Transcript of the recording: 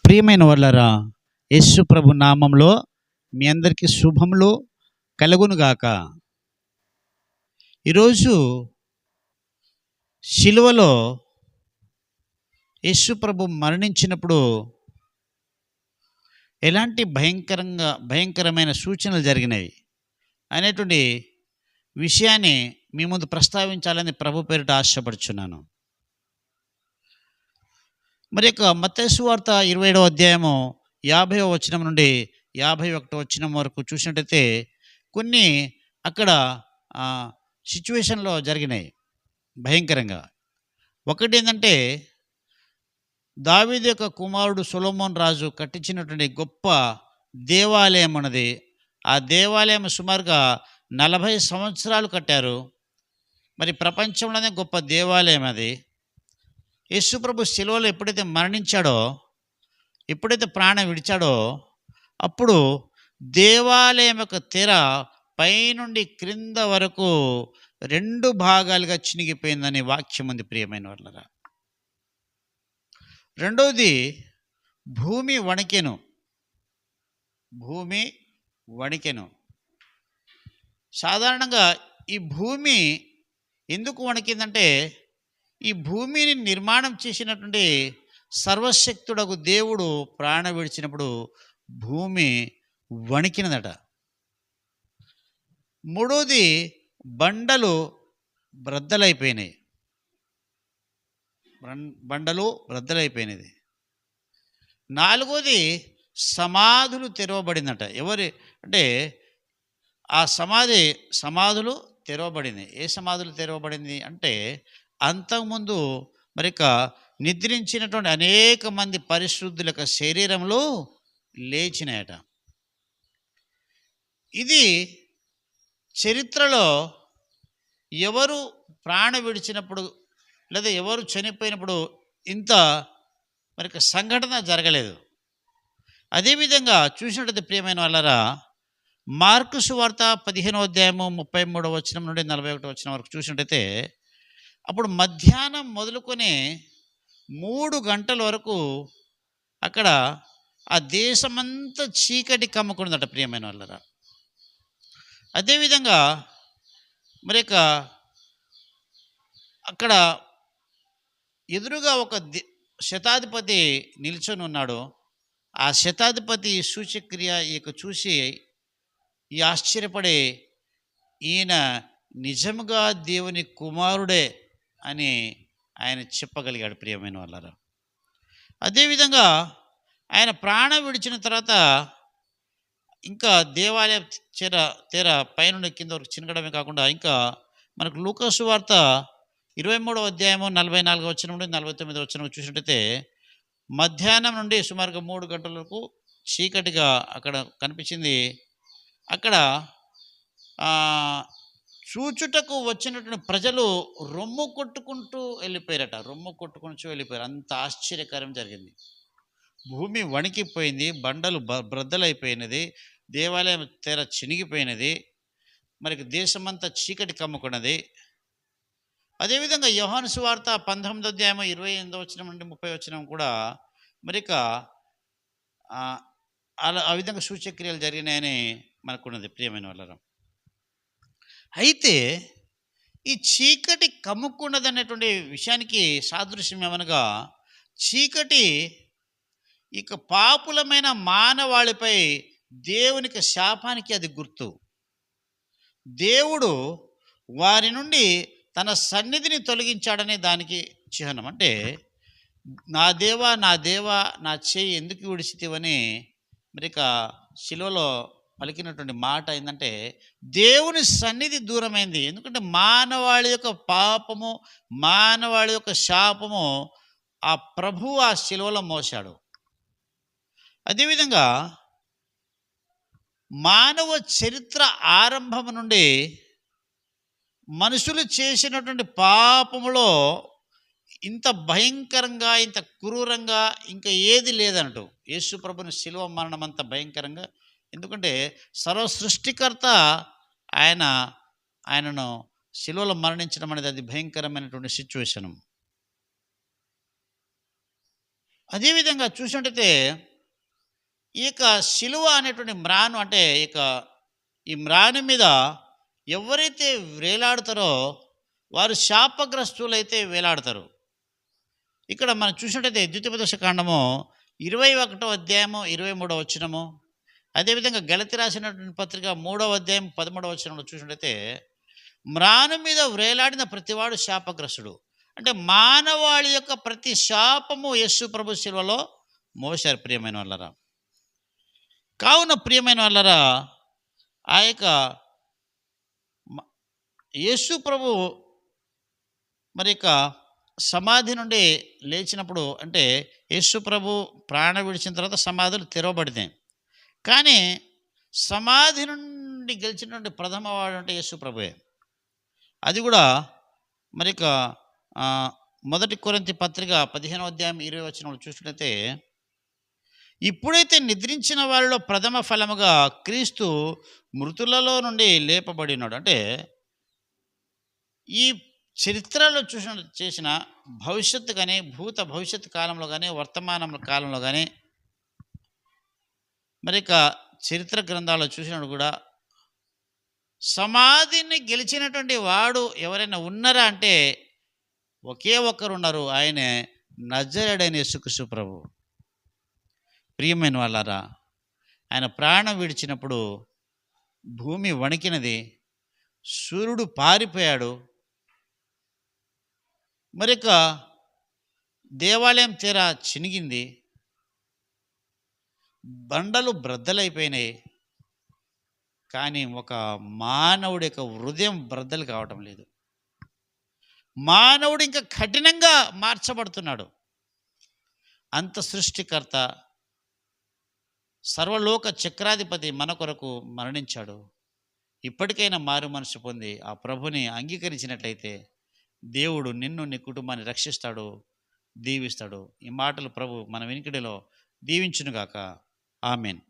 ప్రియమైన వాళ్ళరా, యేసు ప్రభు నామంలో మీ అందరికీ శుభములు కలుగునుగాక. ఈరోజు శిలువలో యేసు ప్రభు మరణించినప్పుడు ఎలాంటి భయంకరమైన సూచనలు జరిగినాయి అనేటువంటి విషయాన్ని మీ ముందు ప్రస్తావించాలని ప్రభు పేరిట ఆశపడుచున్నాను. మరి యొక్క మత్తయి సువార్త 27వ అధ్యాయము 50వ వచనం నుండి 51వ వచనం వరకు చూసినట్టయితే కొన్ని అక్కడ సిచ్యువేషన్లో జరిగినాయి భయంకరంగా. ఒకటి ఏంటంటే, దావీదు యొక్క కుమారుడు సొలొమోన్ రాజు కట్టించినటువంటి గొప్ప దేవాలయం ఉన్నది. ఆ దేవాలయం సుమారుగా 40 సంవత్సరాలు కట్టారు. మరి ప్రపంచంలోనే గొప్ప దేవాలయం అది. యేసుప్రభు శిలువలో ఎప్పుడైతే మరణించాడో, ఎప్పుడైతే ప్రాణం విడిచాడో, అప్పుడు దేవాలయం యొక్క తెర పైనుండి క్రింద వరకు 2 భాగాలుగా చినిగిపోయిందని వాక్యం ఉంది. ప్రియమైన వాళ్ళరా, రెండవది భూమి వణికెను. సాధారణంగా ఈ భూమి ఎందుకు వణికిందంటే, ఈ భూమిని నిర్మాణం చేసినటువంటి సర్వశక్తుడకు దేవుడు ప్రాణం విడిచినప్పుడు భూమి వణికినదట. మూడోది బండలు బ్రద్దలైపోయినాయి. నాలుగోది సమాధులు తెరవబడిందట. అంటే ఆ సమాధులు తెరవబడింది. ఏ సమాధులు తెరవబడింది అంటే, అంతకుముందు మరిక నిద్రించినటువంటి అనేక మంది పరిశుద్ధుల యొక్క శరీరంలో లేచినాయట. ఇది చరిత్రలో ఎవరు ప్రాణం విడిచినప్పుడు లేదా ఎవరు చనిపోయినప్పుడు ఇంత మరిక సంఘటన జరగలేదు. అదేవిధంగా చూసినట్లయితే ప్రియమైన వాళ్ళరా, మార్కు సువార్త 15వ అధ్యాయము 33వ వచనం నుండి 41వ వచనం వరకు చూసినట్టయితే, అప్పుడు మధ్యాహ్నం మొదలుకొని 3 గంటల వరకు అక్కడ ఆ దేశమంతా చీకటి కమ్ముకున్నదట. ప్రియమైన వాళ్ళరా, అదేవిధంగా మరి అక్కడ ఎదురుగా ఒక శతాధిపతి నిల్చొని ఉన్నాడు. ఆ శతాధిపతి సూచక్రియ చూసి ఈ ఆశ్చర్యపడి, ఈయన నిజముగా దేవుని కుమారుడే అని ఆయన చెప్పగలిగాడు. ప్రియమైన వాళ్ళరా, అదేవిధంగా ఆయన ప్రాణం విడిచిన తర్వాత ఇంకా దేవాలయ తెర పైనుండి కింద వరకు చినగడమే కాకుండా, ఇంకా మనకు లూకా సువార్త 23వ అధ్యాయము 44వ వచనం నుండి 49వ వచనం చూసినట్టయితే, మధ్యాహ్నం నుండి సుమారుగా 3 గంటల వరకు చీకటిగా అక్కడ కనిపించింది. అక్కడ చూచుటకు వచ్చినటువంటి ప్రజలు రొమ్ము కొట్టుకుంటూ వెళ్ళిపోయారట. అంత ఆశ్చర్యకరం జరిగింది. భూమి వణికిపోయింది, బండలు బ్రద్దలైపోయినది, దేవాలయం తెర చినిగిపోయినది, మరి దేశమంతా చీకటి కమ్ముకున్నది. అదేవిధంగా యోహాను సువార్త 19వ అధ్యాయం 28వ వచనం నుండి 30వ వచనం కూడా మరిక ఆ విధంగా సూచక్రియలు జరిగినాయని మనకున్నది. ప్రియమైన వాళ్ళరా, అయితే ఈ చీకటి కమ్ముకున్నది అనేటువంటి విషయానికి సాదృశ్యం ఏమనగా, చీకటి ఇక పాపులమైన మానవాళిపై దేవునికి శాపానికి అది గుర్తు. దేవుడు వారి నుండి తన సన్నిధిని తొలగించాడనే దానికి చిహ్నం. అంటే, నా దేవా నా చేయి ఎందుకు విడిచితివని మరిక శిలువలో పలికినటువంటి మాట ఏంటంటే, దేవుని సన్నిధి దూరమైంది. ఎందుకంటే మానవాళి యొక్క పాపము, మానవాళి యొక్క శాపము ఆ ప్రభువు ఆ శిలువలో మోశాడు. అదేవిధంగా మానవ చరిత్ర ఆరంభం నుండి మనుషులు చేసినటువంటి పాపములో ఇంత భయంకరంగా, ఇంత క్రూరంగా ఇంకా ఏది లేదన్నట్టు. యేసు ప్రభుని శిలువ మరణం అంత భయంకరంగా. ఎందుకంటే సర్వ సృష్టికర్త ఆయనను శిలువలో మరణించడం అనేది అది భయంకరమైనటువంటి సిచ్యువేషను. అదేవిధంగా చూసినట్టయితే ఈ యొక్క శిలువ అనేటువంటి మ్రాను అంటే ఈ మ్రాను మీద ఎవరైతే వేలాడుతారో వారు శాపగ్రస్తులైతే వేలాడతారు. ఇక్కడ మనం చూసినట్టయితే ద్వితీయోపదేశ కాండము 21వ అధ్యాయము 23వ వచనము, అదేవిధంగా గలతి రాసినటువంటి పత్రిక 3వ అధ్యాయం 13వ వచనంలో చూసినట్టయితే మ్రాను మీద వ్రేలాడిన ప్రతివాడు శాపగ్రస్తుడు. అంటే మానవాళి యొక్క ప్రతి శాపము యేసు ప్రభు శిలువలో మోశారు. ప్రియమైన వాళ్ళరా, కావున ప్రియమైన వాళ్ళరా, ఆ యొక్క యేసు ప్రభు మరి సమాధి నుండి లేచినప్పుడు, అంటే యేసు ప్రభు ప్రాణం విడిచిన తర్వాత సమాధులు తెరవబడినాయి. కానీ సమాధి నుండి గెలిచినటువంటి ప్రథమ వాడు అంటే యేసు ప్రభువే. అది కూడా మరి మొదటి కొరింథీ పత్రిక 15వ అధ్యాయం 20వ వచనంలో చూసినట్లయితే, ఇప్పుడైతే నిద్రించిన వారిలో ప్రథమ ఫలముగా క్రీస్తు మృతులలో నుండి లేపబడి ఉన్నాడు. అంటే ఈ చరిత్రలో చేసిన భవిష్యత్తు కానీ, భూత భవిష్యత్తు కాలంలో కానీ, వర్తమాన కాలంలో కానీ, మరి చరిత్ర గ్రంథాల్లో చూసినప్పుడు కూడా సమాధిని గెలిచినటువంటి వాడు ఎవరైనా ఉన్నారా అంటే ఒకే ఒక్కరు ఉన్నారు, ఆయనే నజరేయుడైన యేసుక్రీస్తు ప్రభు. ప్రియమైన వాళ్ళారా, ఆయన ప్రాణం విడిచినప్పుడు భూమి వణికినది, సూర్యుడు పారిపోయాడు, మరి దేవాలయం తెర చినిగింది, బండలు బ్రద్దలైపోయినాయి. కానీ ఒక మానవుడి యొక్క హృదయం బ్రద్దలు కావటం లేదు. మానవుడు ఇంకా కఠినంగా మార్చబడుతున్నాడు. అంత సృష్టికర్త, సర్వలోక చక్రాధిపతి మన కొరకు మరణించాడు. ఇప్పటికైనా మారు మనసు పొంది ఆ ప్రభుని అంగీకరించినట్లయితే దేవుడు నిన్ను, నీ కుటుంబాన్ని రక్షిస్తాడు, దీవిస్తాడు. ఈ మాటలు ప్రభు మన వినికిడిలో దీవించునుగాక. ఆమెన్.